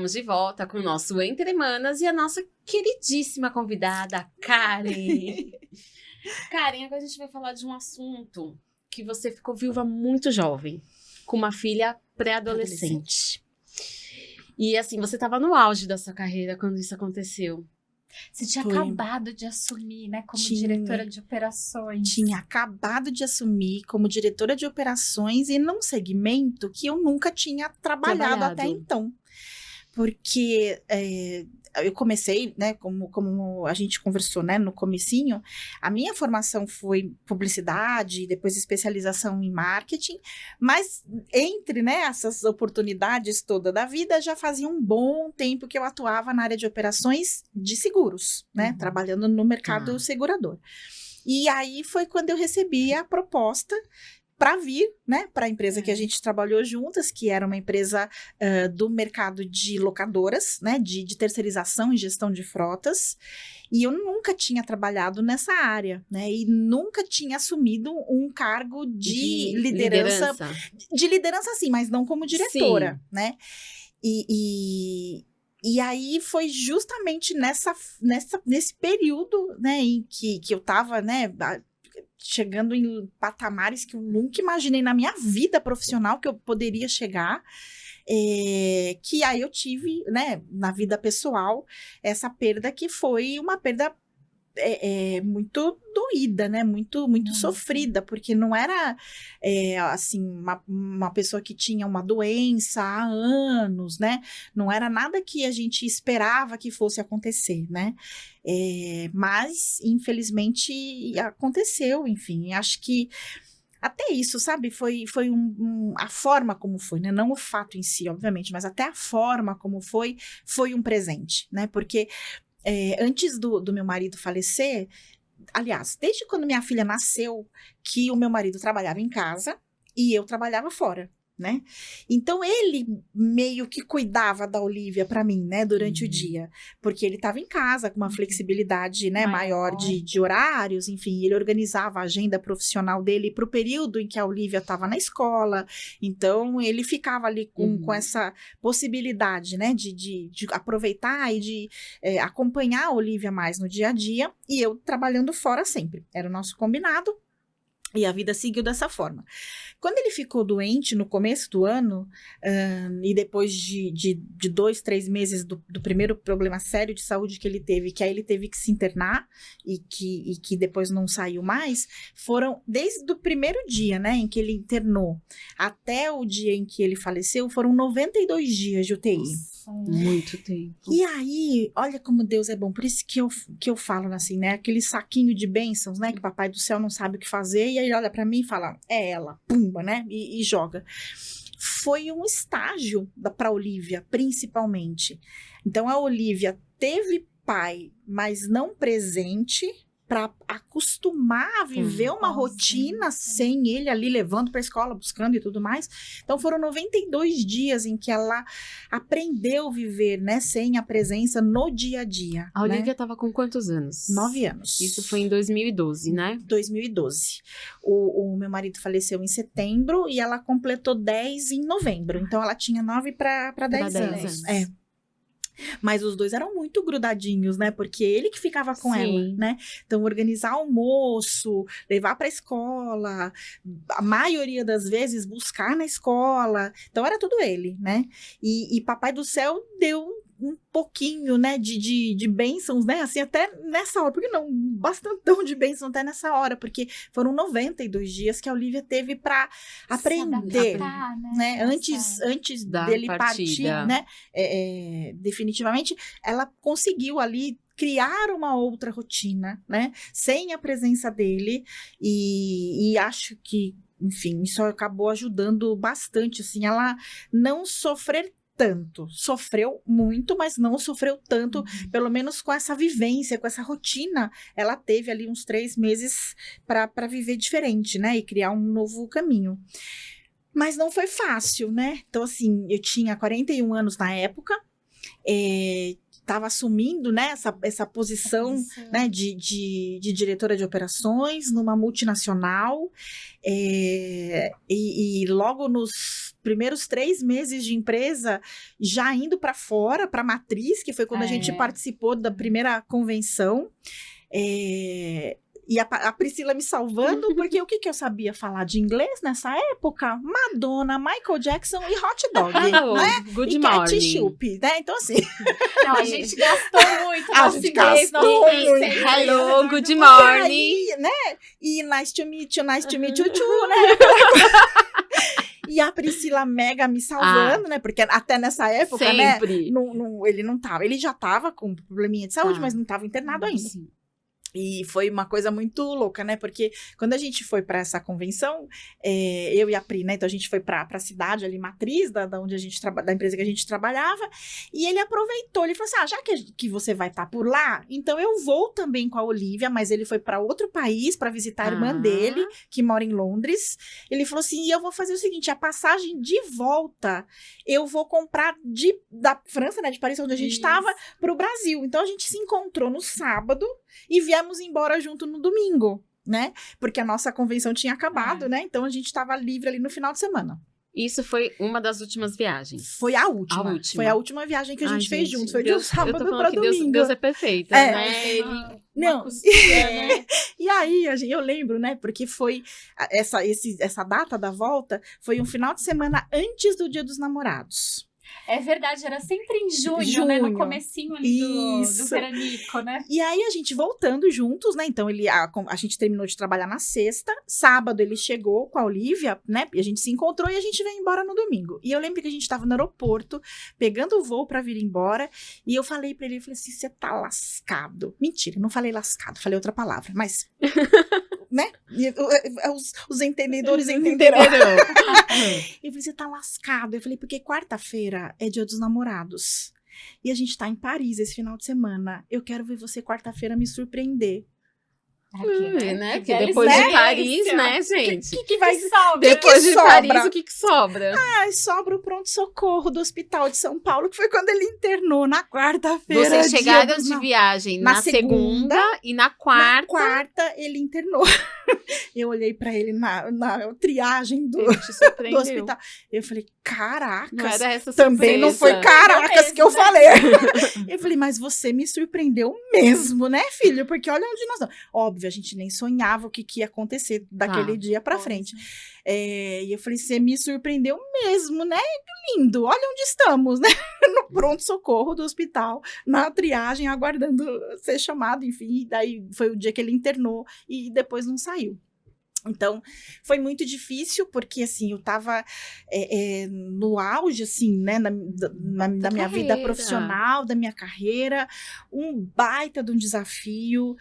Estamos de volta com o nosso Entre Manas e a nossa queridíssima convidada, Karen. Karen, agora a gente vai falar de um assunto que você ficou viúva muito jovem, com uma filha pré-adolescente. E assim, você estava no auge da sua carreira quando isso aconteceu. Você tinha acabado de assumir, né, como diretora de operações. Tinha acabado de assumir como diretora de operações e num segmento que eu nunca tinha trabalhado até então. Porque eu comecei, né, como a gente conversou, né, no comecinho, a minha formação foi publicidade, depois especialização em marketing, mas entre, né, essas oportunidades toda da vida, já fazia um bom tempo que eu atuava na área de operações de seguros, né, trabalhando no mercado segurador. E aí foi quando eu recebi a proposta para vir, né, para a empresa que a gente trabalhou juntas, que era uma empresa do mercado de locadoras, né, de terceirização e gestão de frotas, e eu nunca tinha trabalhado nessa área, né, e nunca tinha assumido um cargo de liderança. De liderança, sim, mas não como diretora, né, E aí foi justamente nesse período, né, em que eu estava, né, chegando em patamares que eu nunca imaginei na minha vida profissional que eu poderia chegar, que aí eu tive, né, na vida pessoal, essa perda que foi uma perda muito doída, né, muito sofrida, porque não era, assim, uma pessoa que tinha uma doença há anos, né, não era nada que a gente esperava que fosse acontecer, né, mas, infelizmente, aconteceu, enfim, acho que até isso, sabe, foi a forma como foi, né, não o fato em si, obviamente, mas até a forma como foi um presente, né, porque antes do meu marido falecer, aliás, desde quando minha filha nasceu, que o meu marido trabalhava em casa e eu trabalhava fora, né? Então, ele meio que cuidava da Olivia para mim, né, durante o dia, porque ele estava em casa com uma flexibilidade, né, maior de horários, enfim, ele organizava a agenda profissional dele para o período em que a Olivia estava na escola, então ele ficava ali com essa possibilidade, né, de aproveitar e de acompanhar a Olivia mais no dia a dia, e eu trabalhando fora sempre, era o nosso combinado, e a vida seguiu dessa forma. Quando ele ficou doente no começo do ano, e depois de 2, 3 meses do primeiro problema sério de saúde que ele teve, que aí ele teve que se internar e que depois não saiu mais, foram desde o primeiro dia, né, em que ele internou até o dia em que ele faleceu, foram 92 dias de UTI. Nossa, muito tempo. E aí, olha como Deus é bom, por isso que eu falo assim, né, aquele saquinho de bênçãos, né, que papai do céu não sabe o que fazer, e aí olha pra mim e fala, é ela, pumba, né, e joga. Foi um estágio pra Olivia, principalmente. Então, a Olivia teve pai, mas não presente, para acostumar a viver uma rotina sem ele ali levando para a escola, buscando e tudo mais. Então foram 92 dias em que ela aprendeu a viver, né, sem a presença no dia a dia. A Olivia estava com quantos anos? 9 anos. Isso foi em 2012, né? 2012. O meu marido faleceu em setembro e ela completou 10 em novembro. Então ela tinha 9 para 10 anos. Mas os dois eram muito grudadinhos, né? Porque ele que ficava com ela, né? Então, organizar almoço, levar para a escola, a maioria das vezes buscar na escola. Então, era tudo ele, né? E Papai do Céu deu um pouquinho, né, de bênçãos, né, assim, até nessa hora, porque não, bastantão de bênçãos até nessa hora, porque foram 92 dias que a Olivia teve para aprender, né, antes dele partir, né, definitivamente, ela conseguiu ali criar uma outra rotina, né, sem a presença dele, e acho que, enfim, isso acabou ajudando bastante, assim, ela não sofrer tanto, sofreu muito, mas não sofreu tanto, pelo menos com essa vivência, com essa rotina, ela teve ali uns 3 meses para viver diferente, né, e criar um novo caminho. Mas não foi fácil, né, então assim, eu tinha 41 anos na época, estava assumindo, né, essa posição, né, de diretora de operações numa multinacional, e logo nos primeiros 3 meses de empresa, já indo para fora, para a matriz, que foi quando a gente participou da primeira convenção, e a Priscila me salvando, porque o que eu sabia falar de inglês nessa época? Madonna, Michael Jackson e hot dog, né? Good e morning. ketchup, né? Então, assim... Não, a gente gastou muito. A gente gastou muito. Hello, good E morning. aí, né? E nice to meet you too, né? E a Priscila mega me salvando, né? Porque até nessa época, Sempre. né? Ele não tava. Ele já tava com probleminha de saúde, Tá. mas não tava internado ainda. Sim. E foi uma coisa muito louca, né? Porque quando a gente foi para essa convenção, eu e a Pri, né? Então a gente foi para a cidade ali, matriz da onde a gente da empresa que a gente trabalhava, e ele aproveitou, ele falou assim: já que você vai estar por lá, então eu vou também com a Olivia, mas ele foi para outro país para visitar a irmã dele, que mora em Londres. Ele falou assim: e eu vou fazer o seguinte, a passagem de volta eu vou comprar da França, né? De Paris, onde a gente estava, para o Brasil. Então a gente se encontrou no sábado e viemos embora junto no domingo, né? Porque a nossa convenção tinha acabado, né? Então a gente estava livre ali no final de semana. Isso foi uma das últimas viagens. Foi a última. A última. Foi a última viagem que a gente fez juntos. Foi de um sábado pra para domingo. Deus é perfeito, É. né? Ele... Não. Né? E aí, eu lembro, né? Porque foi essa data da volta foi um final de semana antes do Dia dos Namorados. É verdade, era sempre em junho, né? No comecinho ali do Isso. veranico, né? E aí, a gente voltando juntos, né? Então, a gente terminou de trabalhar na sexta. Sábado, ele chegou com a Olivia, né? E a gente se encontrou e a gente veio embora no domingo. E eu lembro que a gente tava no aeroporto, pegando o voo pra vir embora. E eu falei pra ele, eu falei assim, você tá lascado. Mentira, não falei lascado, falei outra palavra. Mas, né? Os entendedores entenderão. Eu falei, você tá lascado. Eu falei, porque quarta-feira é Dia dos Namorados. E a gente tá em Paris esse final de semana. Eu quero ver você quarta-feira me surpreender. Né? Que Que depois delícia. de Paris, né, gente? O que vai sobra? Depois de sobra? Paris, o que sobra? Ai, sobra o pronto-socorro do Hospital de São Paulo, que foi quando ele internou na quarta-feira. Vocês chegaram de viagem na segunda e na quarta. Na quarta, ele internou. Eu olhei pra ele na triagem do Ele te surpreendeu. hospital. Eu falei, caracas. Não era essa Também não foi surpresa. caracas Não que eu mesmo, falei. Eu falei, mas você me surpreendeu mesmo, né, filho? Porque olha onde nós estamos. Óbvio, a gente nem sonhava o que ia acontecer daquele dia pra frente. E eu falei, você me surpreendeu mesmo, né? Lindo. Olha onde estamos, né? No pronto-socorro do hospital, na triagem, aguardando ser chamado, enfim. Daí foi o dia que ele internou e depois não saiu. Então, foi muito difícil, porque, assim, eu tava no auge, assim, né, da minha vida profissional, da minha carreira, um baita de um desafio,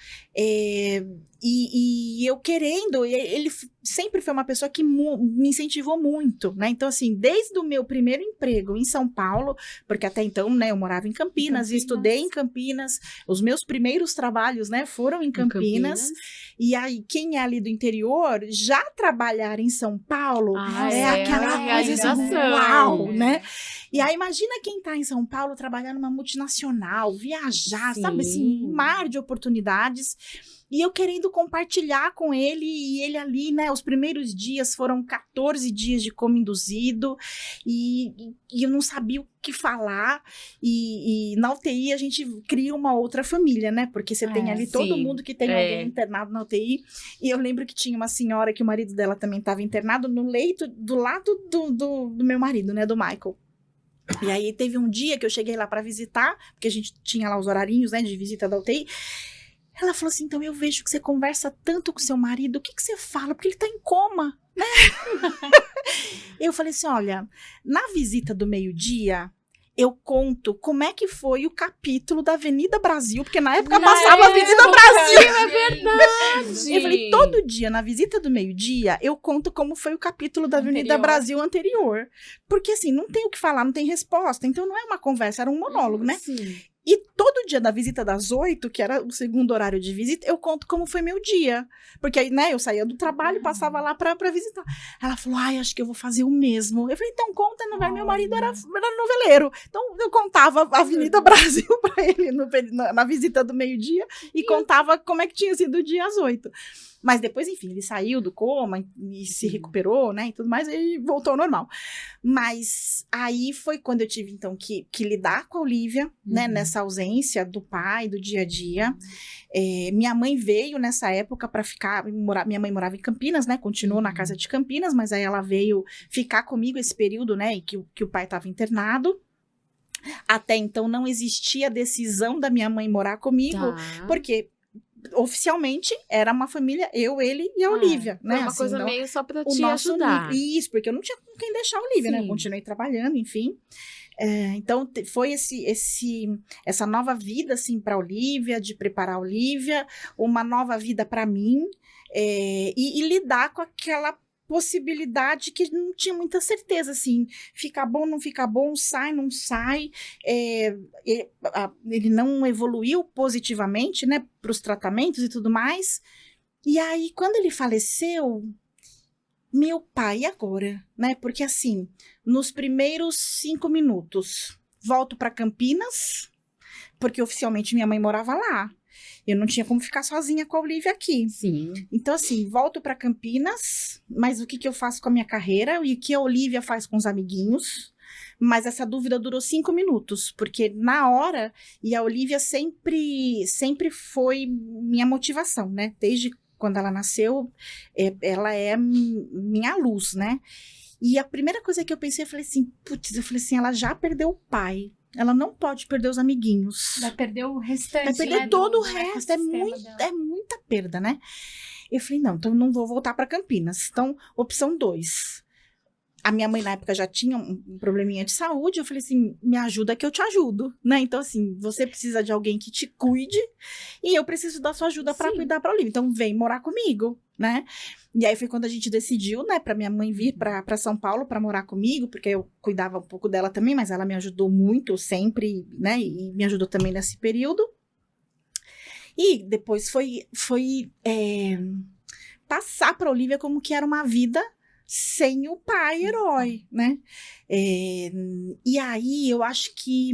e eu querendo, ele sempre foi uma pessoa que me incentivou muito, né, então, assim, desde o meu primeiro emprego em São Paulo, porque até então, né, eu morava em Campinas, e estudei em Campinas, os meus primeiros trabalhos, né, foram em Campinas. E aí, quem é ali do interior, já trabalhar em São Paulo aquela coisa assim, uau, né? E aí, imagina quem tá em São Paulo trabalhar numa multinacional, viajar, sabe assim, um mar de oportunidades. E eu querendo compartilhar com ele, e ele ali, né, os primeiros dias foram 14 dias de coma induzido, e eu não sabia o que falar, e na UTI a gente cria uma outra família, né, porque você tem ali todo mundo que tem alguém internado na UTI, e eu lembro que tinha uma senhora que o marido dela também estava internado no leito do lado do meu marido, né, do Michael. E aí teve um dia que eu cheguei lá para visitar, porque a gente tinha lá os horarinhos, né, de visita da UTI. Ela falou assim, então eu vejo que você conversa tanto com seu marido, o que você fala? Porque ele tá em coma, né? Eu falei assim, olha, na visita do meio-dia, eu conto como é que foi o capítulo da Avenida Brasil, porque na época passava a Avenida Brasil. É verdade. Eu falei, todo dia, na visita do meio-dia, eu conto como foi o capítulo da Avenida Brasil anterior. Porque assim, não tem o que falar, não tem resposta, então não é uma conversa, era um monólogo, né? Sim. E todo dia da visita das 8, que era o segundo horário de visita, eu conto como foi meu dia. Porque aí, né, eu saía do trabalho, passava lá pra visitar. Ela falou, acho que eu vou fazer o mesmo. Eu falei, então conta, não vai. Meu marido era noveleiro. Então eu contava a Avenida Brasil pra ele na visita do meio-dia e contava como é que tinha sido o dia às 8. Mas depois, enfim, ele saiu do coma e se recuperou, né, e tudo mais, e voltou ao normal. Mas aí foi quando eu tive, então, que lidar com a Olivia, né, nessa ausência do pai, do dia a dia. Minha mãe veio nessa época para ficar, minha mãe morava em Campinas, né, continuou na casa de Campinas, mas aí ela veio ficar comigo esse período, né, em que o pai estava internado. Até então não existia a decisão da minha mãe morar comigo, porque oficialmente era uma família, eu, ele e a Olivia, né? Foi uma coisa meio só pra te ajudar. Isso, porque eu não tinha com quem deixar a Olivia, né? Eu continuei trabalhando, enfim. Então, foi essa nova vida, assim, pra Olivia, de preparar a Olivia, uma nova vida pra mim, e lidar com aquela possibilidade que não tinha muita certeza, assim, fica bom, não fica bom, sai, não sai, ele não evoluiu positivamente, né, para os tratamentos e tudo mais, e aí, quando ele faleceu, meu pai, agora, né, porque assim, nos primeiros 5 minutos, volto para Campinas, porque oficialmente minha mãe morava lá, eu não tinha como ficar sozinha com a Olivia aqui. Sim. Então, assim, volto para Campinas, mas o que eu faço com a minha carreira e o que a Olivia faz com os amiguinhos? Mas essa dúvida durou 5 minutos, porque na hora, e a Olivia sempre foi minha motivação, né? Desde quando ela nasceu, ela é minha luz, né? E a primeira coisa que eu pensei, eu falei assim, ela já perdeu o pai. Ela não pode perder os amiguinhos. Vai perder o restante. Vai perder todo o resto. É muita perda, né? Eu falei, não, então não vou voltar para Campinas. Então, opção 2. A minha mãe, na época, já tinha um probleminha de saúde. Eu falei assim, me ajuda que eu te ajudo, né? Então, assim, você precisa de alguém que te cuide e eu preciso da sua ajuda para cuidar pra Olivia. Então, vem morar comigo, né? E aí foi quando a gente decidiu, né, pra minha mãe vir pra São Paulo pra morar comigo, porque eu cuidava um pouco dela também, mas ela me ajudou muito sempre, né? E me ajudou também nesse período. E depois foi passar pra Olivia como que era uma vida sem o pai herói, né? E aí eu acho que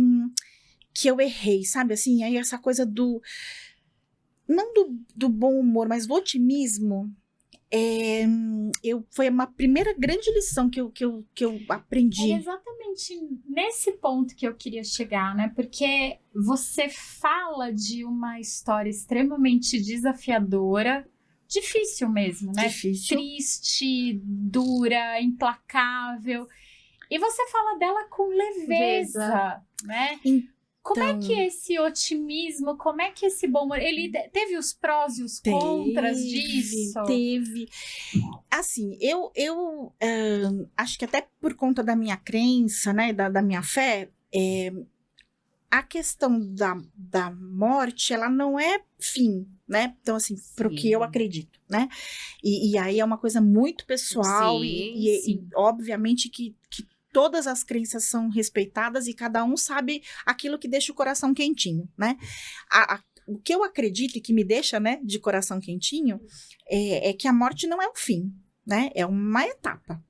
eu errei, sabe? Assim, aí essa coisa não do bom humor, mas do otimismo, foi uma primeira grande lição que eu aprendi. É exatamente nesse ponto que eu queria chegar, né? Porque você fala de uma história extremamente desafiadora, difícil mesmo, né? Difícil. Triste, dura, implacável. E você fala dela com leveza, né? Como é que esse otimismo, como é que esse bom humor, ele teve os prós e os contras disso? Teve. Assim, eu acho que até por conta da minha crença, né, da minha fé, a questão da morte, ela não é fim, né? Então, assim, pro que eu acredito, né? E aí é uma coisa muito pessoal e obviamente que todas as crenças são respeitadas e cada um sabe aquilo que deixa o coração quentinho, né? O que eu acredito e que me deixa, né, de coração quentinho é que a morte não é um fim, né? É uma etapa.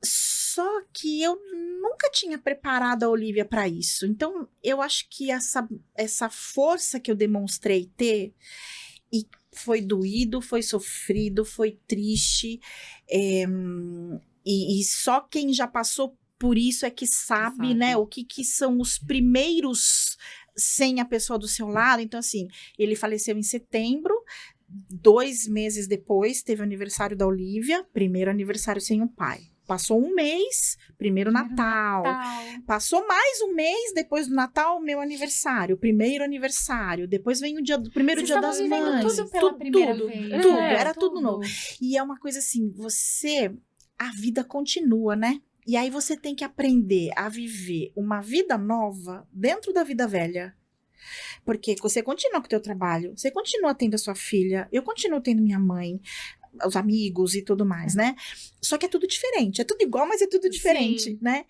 Só que eu nunca tinha preparado a Olivia para isso. Então, eu acho que essa força que eu demonstrei ter, e foi doído, foi sofrido, foi triste, e só quem já passou por isso é que sabe, né, o que são os primeiros sem a pessoa do seu lado. Então, assim, ele faleceu em setembro, 2 meses depois teve o aniversário da Olivia, primeiro aniversário sem o pai. Passou 1 mês, primeiro Natal. Passou mais 1 mês depois do Natal, meu aniversário, primeiro aniversário. Depois vem o primeiro dia das mães. Tudo pela primeira vez. Tudo, era tudo novo. E é uma coisa assim, a vida continua, né? E aí você tem que aprender a viver uma vida nova dentro da vida velha. Porque você continua com o teu trabalho, você continua tendo a sua filha, eu continuo tendo minha mãe. os amigos e tudo mais, né? Só que é tudo diferente. É tudo igual, mas é tudo diferente, Sim. né?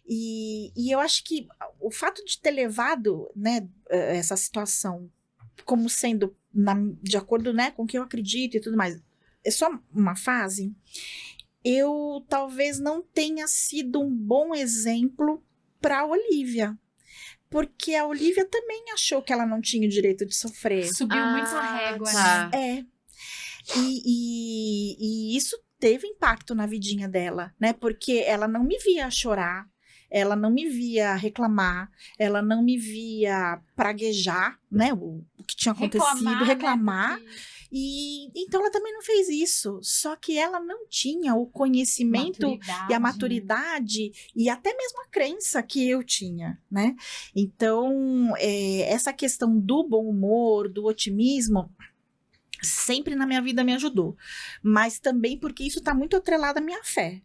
E eu acho que o fato de ter levado, né, essa situação como sendo de acordo, né, com o que eu acredito e tudo mais, é só uma fase, eu talvez não tenha sido um bom exemplo para a Olivia. Porque a Olivia também achou que ela não tinha o direito de sofrer. Subiu muito a régua, tá. né? E isso teve impacto na vidinha dela, né? Porque ela não me via chorar, ela não me via reclamar, ela não me via praguejar, né? O que tinha acontecido, reclamar. Né? Porque... E então ela também não fez isso. Só que ela não tinha o conhecimento e a maturidade e até mesmo a crença que eu tinha, né? Então, essa questão do bom humor, do otimismo, sempre na minha vida me ajudou. Mas também porque isso está muito atrelado à minha fé.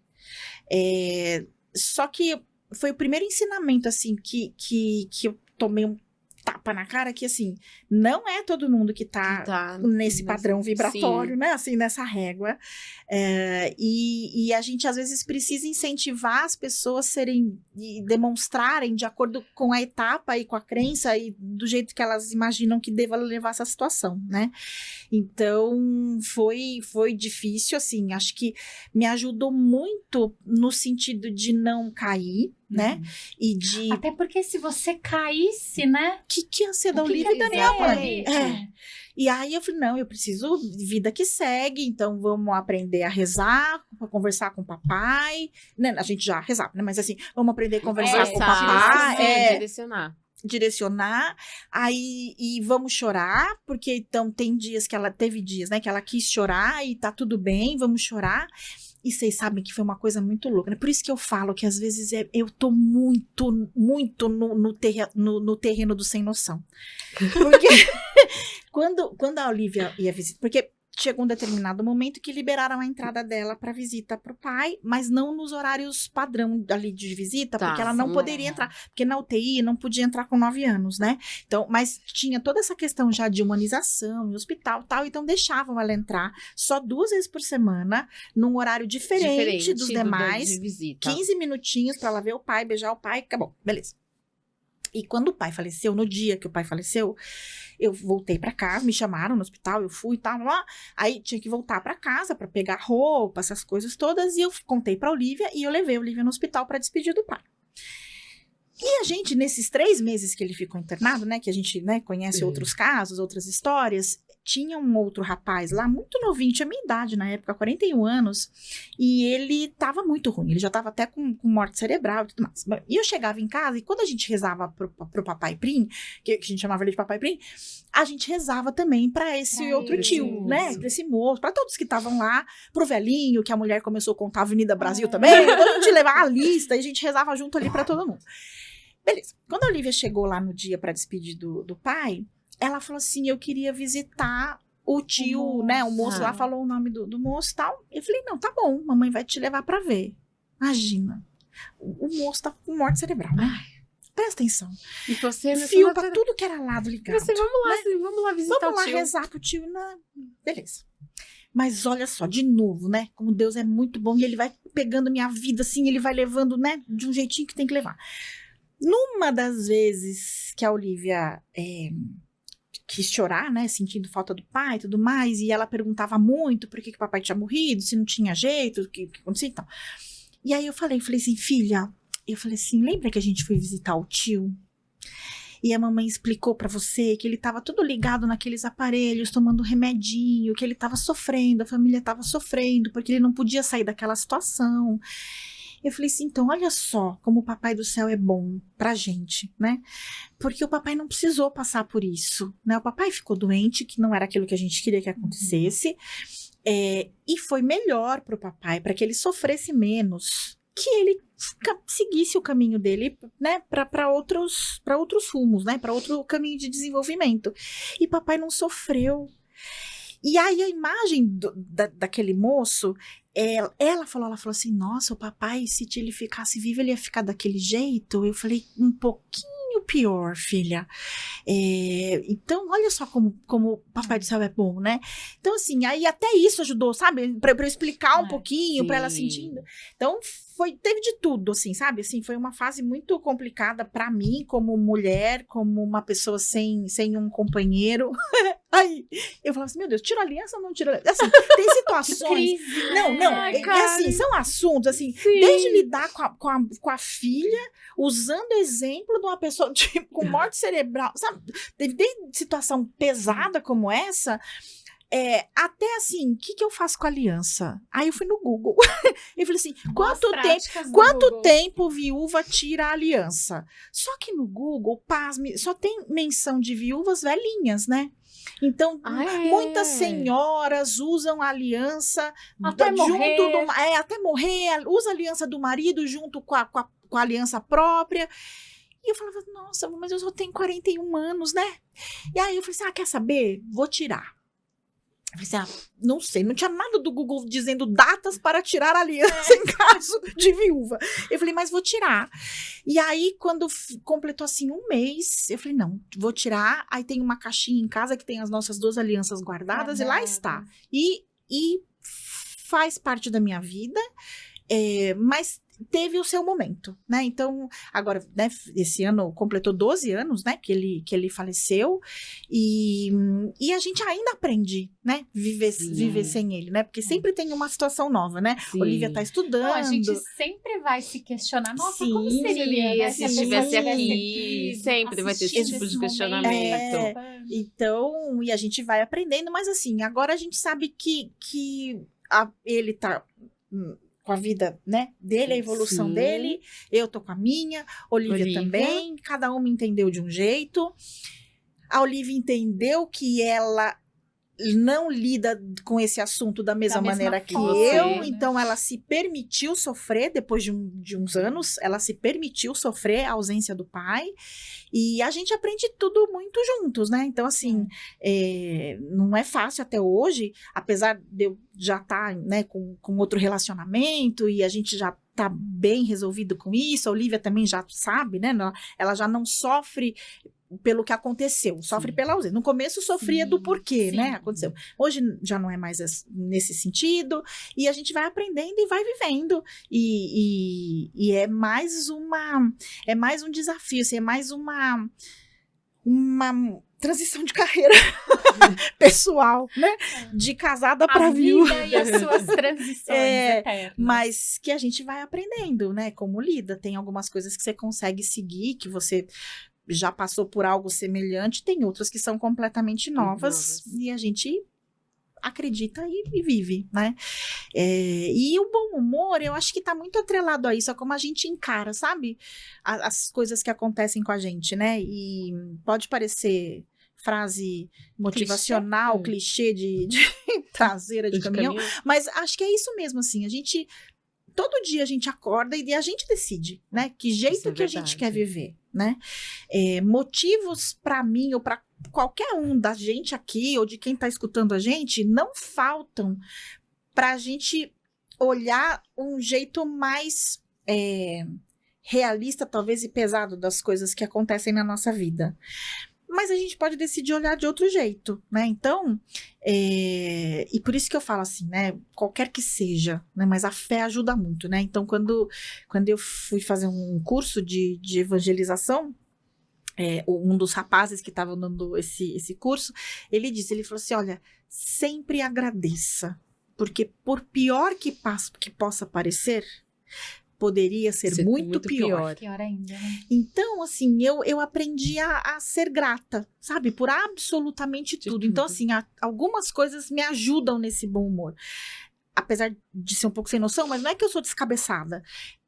Só que foi o primeiro ensinamento, assim, que eu tomei um tapa na cara, que, assim, não é todo mundo que tá nesse padrão vibratório, sim, né? Assim, nessa régua. E a gente, às vezes, precisa incentivar as pessoas serem e demonstrarem de acordo com a etapa e com a crença e do jeito que elas imaginam que deva levar essa situação, né? Então, foi difícil, assim, acho que me ajudou muito no sentido de não cair, né? E de... Até porque se você caísse, né? O que ia ser da Olivia e da minha mãe? É. E aí eu falei, não, eu preciso vida que segue, então vamos aprender a rezar, a conversar com o papai. Né? A gente já rezava, né? Mas assim, vamos aprender a conversar com o papai. Direcionar, aí e vamos chorar, porque então teve dias, né, que ela quis chorar e tá tudo bem, vamos chorar. E vocês sabem que foi uma coisa muito louca, né? Por isso que eu falo que às vezes eu tô muito no terreno do sem noção. Porque quando a Olivia ia visitar, porque chegou um determinado momento que liberaram a entrada dela para visita pro pai, mas não nos horários padrão ali de visita, porque ela não poderia entrar, porque na UTI não podia entrar com 9 anos, né? Então, mas tinha toda essa questão já de humanização em hospital e tal, então deixavam ela entrar só 2 vezes por semana, num horário diferente dos demais, de visita. 15 minutinhos para ela ver o pai, beijar o pai, acabou, beleza. E quando o pai faleceu, no dia que o pai faleceu, eu voltei pra casa, me chamaram no hospital, eu fui e tal, lá. Aí tinha que voltar pra casa pra pegar roupa, essas coisas todas, e eu contei pra Olivia e eu levei a Olivia no hospital pra despedir do pai. E a gente, nesses 3 meses que ele ficou internado, né, que a gente, né, conhece outros casos, outras histórias, tinha um outro rapaz lá, muito novinho, tinha minha idade na época, 41 anos, e ele tava muito ruim, ele já tava até com morte cerebral e tudo mais. E eu chegava em casa, e quando a gente rezava pro papai Prim, que a gente chamava ele de papai Prim, a gente rezava também pra esse outro tio, né, pra esse moço, pra todos que estavam lá, pro velhinho, que a mulher começou a contar a Avenida Brasil também, então a gente levava a lista, e a gente rezava junto ali pra todo mundo. Beleza, quando a Olivia chegou lá no dia pra despedir do pai, ela falou assim, eu queria visitar o tio, né, o moço lá falou o nome do moço e tal. Eu falei, não, tá bom, mamãe vai te levar pra ver. Imagina, o moço tá com morte cerebral, né? Presta atenção. E você... Fio pra tudo que era lado ligado. Você, vamos lá visitar o tio. Vamos lá rezar pro tio. Beleza. Mas olha só, de novo, né, como Deus é muito bom e ele vai pegando minha vida assim, ele vai levando, né, de um jeitinho que tem que levar. Numa das vezes que a Olivia quis chorar, né, sentindo falta do pai e tudo mais, e ela perguntava muito por que o papai tinha morrido, se não tinha jeito, o que acontecia e tal. E aí eu falei assim, filha, lembra que a gente foi visitar o tio? E a mamãe explicou pra você que ele tava todo ligado naqueles aparelhos, tomando remedinho, que ele tava sofrendo, a família tava sofrendo, porque ele não podia sair daquela situação. Eu falei assim, então olha só como o papai do céu é bom pra gente, né? Porque o papai não precisou passar por isso, né? O papai ficou doente, que não era aquilo que a gente queria que acontecesse, e foi melhor pro papai, para que ele sofresse menos, que ele seguisse o caminho dele, né? Para outros rumos, né? Para outro caminho de desenvolvimento. E papai não sofreu. E aí a imagem daquele moço, ela falou assim, nossa, o papai, se ele ficasse vivo, ele ia ficar daquele jeito. Eu falei, um pouquinho pouquinho pior, filha. Então, olha só como o Papai do Céu é bom, né? Então, assim, aí até isso ajudou, sabe? Pra eu explicar um pouquinho, pra ela sentindo. Então, teve de tudo, assim, sabe? Assim, foi uma fase muito complicada pra mim, como mulher, como uma pessoa sem um companheiro. Aí, eu falava assim, meu Deus, tira a aliança ou não tira a aliança? Assim, tem situações... assim, são assuntos, assim, desde lidar com a filha, usando o exemplo de uma pessoa com morte cerebral, sabe? Desde situação pesada como essa... até assim, o que eu faço com a aliança? Aí eu fui no Google. Eu falei assim, quanto tempo viúva tira a aliança? Só que no Google, pasme, só tem menção de viúvas velhinhas, né? Então, muitas senhoras usam a aliança até morrer. Até morrer, usa a aliança do marido junto com a aliança própria. E eu falava, nossa, mas eu só tenho 41 anos, né? E aí eu falei assim, quer saber? Vou tirar. Eu falei assim, não sei, não tinha nada do Google dizendo datas para tirar a aliança em caso de viúva. Eu falei, mas vou tirar. E aí, quando completou assim um mês, eu falei, não, vou tirar. Aí tem uma caixinha em casa que tem as nossas 2 alianças guardadas e lá está. E faz parte da minha vida, mas teve o seu momento, né? Então, agora, né, esse ano completou 12 anos, né, que ele faleceu, e a gente ainda aprende, né, viver sem ele, né? Porque sempre tem uma situação nova, né? Sim. Olivia tá estudando. Não, a gente sempre vai se questionar, nossa, como seria, né, se estivesse aqui, sempre vai ter esse tipo de questionamento. Então, e a gente vai aprendendo, mas assim, agora a gente sabe que ele tá... com a vida, né, dele, a evolução dele, eu tô com a minha, Olivia também, cada uma entendeu de um jeito, a Olivia entendeu que ela não lida com esse assunto da mesma maneira que eu, né? Então ela se permitiu sofrer, depois de uns anos, ela se permitiu sofrer a ausência do pai, e a gente aprende tudo muito juntos, né? Então, assim, não é fácil até hoje, apesar de eu já estar, né, com outro relacionamento, e a gente já tá bem resolvido com isso, a Olivia também já sabe, né? Ela já não sofre pelo que aconteceu, sofre pela ausência. No começo sofria do porquê, né? Aconteceu. Hoje já não é mais nesse sentido, e a gente vai aprendendo e vai vivendo, e é mais um desafio, assim, é mais uma transição de carreira pessoal, né? De casada para viúva. A vida e as suas transições eternas. Mas que a gente vai aprendendo, né? Como lida. Tem algumas coisas que você consegue seguir, que você já passou por algo semelhante, tem outras que são completamente novas. E a gente acredita e vive, né? E o bom humor, eu acho que tá muito atrelado a isso, a como a gente encara, sabe? As coisas que acontecem com a gente, né? E pode parecer frase motivacional, clichê de traseira de caminhão, mas acho que é isso mesmo, assim, todo dia a gente acorda e a gente decide, né? Que jeito que a gente quer viver, né? Motivos para mim ou para qualquer um da gente aqui ou de quem tá escutando a gente não faltam pra gente olhar um jeito mais realista, talvez, e pesado das coisas que acontecem na nossa vida. Mas a gente pode decidir olhar de outro jeito, né? Então, e por isso que eu falo assim, né? Qualquer que seja, né? Mas a fé ajuda muito, né? Então, quando eu fui fazer um curso de evangelização, um dos rapazes que estavam dando esse curso, ele falou assim, olha, sempre agradeça, porque por pior que possa parecer, poderia ser muito pior. Pior ainda, né? Então, assim, eu aprendi a ser grata, sabe? Por absolutamente tudo. Então, assim, algumas coisas me ajudam nesse bom humor. Apesar de ser um pouco sem noção, mas não é que eu sou descabeçada.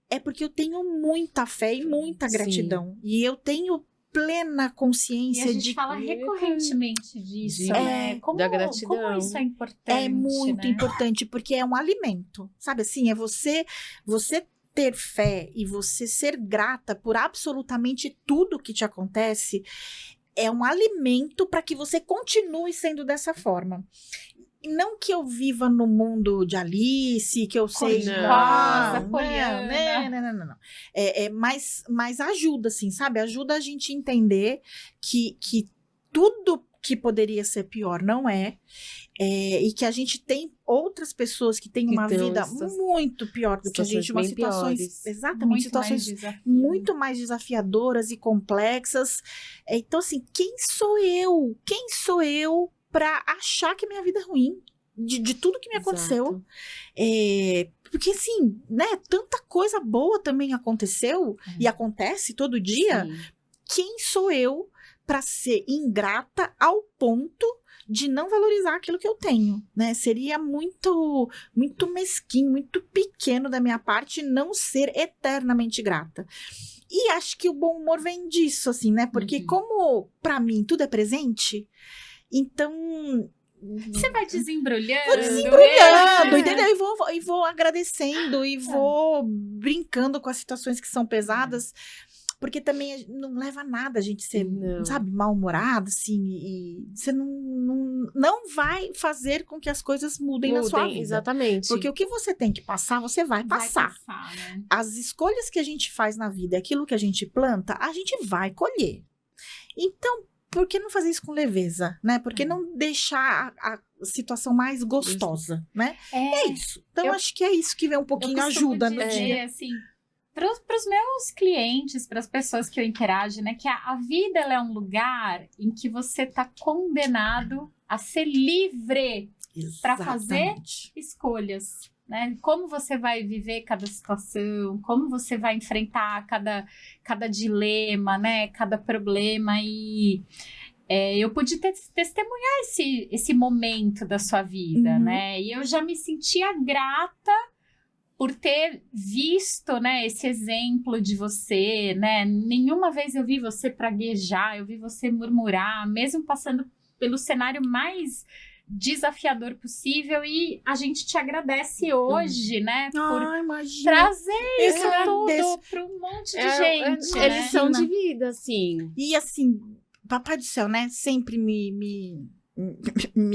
É porque eu tenho muita fé e muita gratidão. E eu tenho plena consciência de... E a gente fala recorrentemente disso, né? Da gratidão. Como isso é importante, é muito importante, porque é um alimento, sabe? Assim, é você ter fé e você ser grata por absolutamente tudo que te acontece, é um alimento para que você continue sendo dessa forma. não que eu viva no mundo de Alice, que eu sei... Nossa, Poliana. Não. Mas ajuda, assim, sabe? Ajuda a gente a entender que tudo que poderia ser pior não é. E que a gente tem outras pessoas que têm uma vida muito pior do que a gente, umas situações piores. Exatamente, situações muito mais desafiadoras e complexas. Então, assim, quem sou eu? Quem sou eu para achar que a minha vida é ruim? De tudo que me aconteceu. Porque, assim, né, tanta coisa boa também aconteceu e acontece todo dia. Sim. Quem sou eu para ser ingrata ao ponto de não valorizar aquilo que eu tenho, né? Seria muito, muito mesquinho, muito pequeno da minha parte não ser eternamente grata. E acho que o bom humor vem disso, assim, né? Porque como, pra mim, tudo é presente, então... Você vai desembrulhando. Vou desembrulhando, entendeu? E vou agradecendo, e vou brincando com as situações que são pesadas. Porque também não leva a nada a gente ser, sabe, mal-humorado, assim, e você não vai fazer com que as coisas mudem na sua vida. Exatamente. Porque o que você tem que passar, você vai passar. Né? As escolhas que a gente faz na vida, aquilo que a gente planta, a gente vai colher. Então, por que não fazer isso com leveza, né? Por que não deixar a situação mais gostosa, né? É isso. Então, acho que é isso que vem um pouquinho ajuda no dia. Assim, para os meus clientes, para as pessoas que eu interajo, né, que a vida ela é um lugar em que você está condenado a ser livre para fazer escolhas, né? Como você vai viver cada situação, como você vai enfrentar cada dilema, né? Cada problema e eu pude testemunhar esse momento da sua vida, né? E eu já me sentia grata por ter visto, né, esse exemplo de você, né? Nenhuma vez eu vi você praguejar, eu vi você murmurar, mesmo passando pelo cenário mais desafiador possível, e a gente te agradece hoje, né, por trazer isso tudo para um monte de gente. É lição de vida, assim. E assim, Papai do Céu, né, sempre me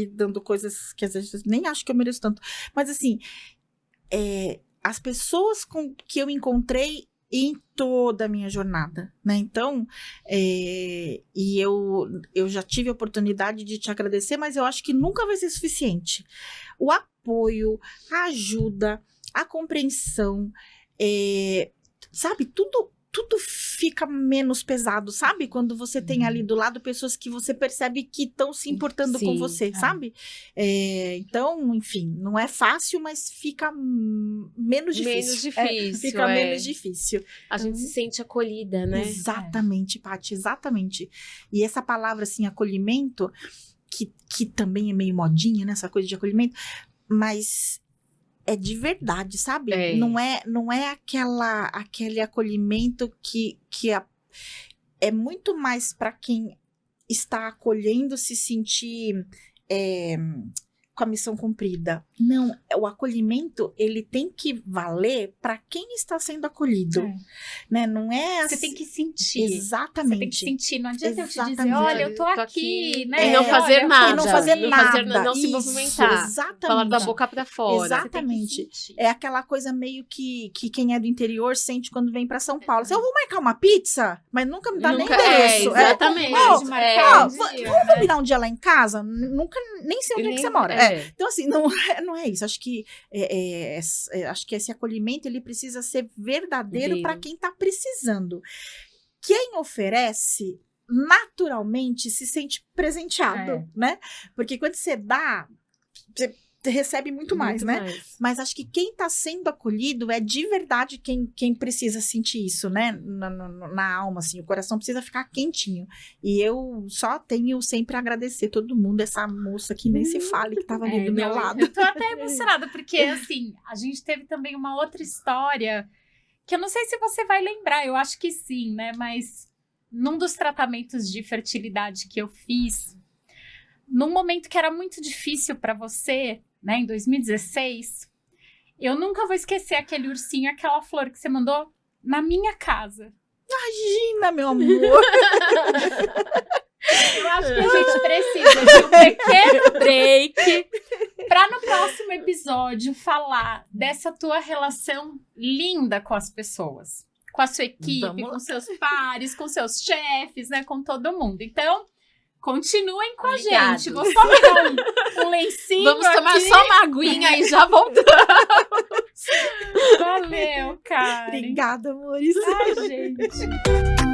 dando coisas que às vezes nem acho que eu mereço tanto, mas assim, as pessoas que eu encontrei em toda a minha jornada, né? Então, e eu já tive a oportunidade de te agradecer, mas eu acho que nunca vai ser suficiente. O apoio, a ajuda, a compreensão, sabe? Tudo fica menos pesado, sabe? Quando você tem ali do lado pessoas que você percebe que estão se importando com você, sabe? Então, enfim, não é fácil, mas fica menos difícil. Fica menos difícil. A gente se sente acolhida, né? Exatamente, Paty, exatamente. E essa palavra, assim, acolhimento, que também é meio modinha, né? Essa coisa de acolhimento, mas... é de verdade, sabe? Não é aquele acolhimento que é muito mais para quem está acolhendo se sentir com a missão cumprida. Não, o acolhimento, ele tem que valer para quem está sendo acolhido. Né? Não é assim. Você tem que sentir. Exatamente. Você tem que sentir. Não adianta eu te dizer, olha, eu tô aqui, né? E não fazer nada. E não fazer nada. Não se movimentar. Exatamente. Falar da boca pra fora. Exatamente. É aquela coisa meio que quem é do interior sente quando vem pra São Paulo. Assim, eu vou marcar uma pizza, mas nunca me dá nem endereço. Exatamente. Vamos combinar um dia lá em casa? Nunca, nem sei onde é que você mora. Então, assim, não é isso. Acho que esse acolhimento, ele precisa ser verdadeiro para quem tá precisando. Quem oferece, naturalmente, se sente presenteado, né? Porque quando você dá, você recebe muito mais, né? Mas acho que quem tá sendo acolhido é de verdade quem precisa sentir isso, né? Na alma, assim, o coração precisa ficar quentinho. E eu só tenho sempre a agradecer todo mundo, essa moça que nem se fale, que tava ali do meu lado. Eu tô até emocionada, porque, assim, a gente teve também uma outra história, que eu não sei se você vai lembrar, eu acho que sim, né? Mas num dos tratamentos de fertilidade que eu fiz, num momento que era muito difícil para você, né, em 2016, eu nunca vou esquecer aquele ursinho, aquela flor que você mandou na minha casa. Imagina, meu amor! Eu acho que a gente precisa de um pequeno break episódio falar dessa tua relação linda com as pessoas. Com a sua equipe, com seus pares, com seus chefes, né? Com todo mundo. Então, continuem com a gente. Vou só pegar um lencinho. Vamos tomar aqui. só uma aguinha e já voltamos. Valeu, cara. Obrigada, amores. Ai, gente.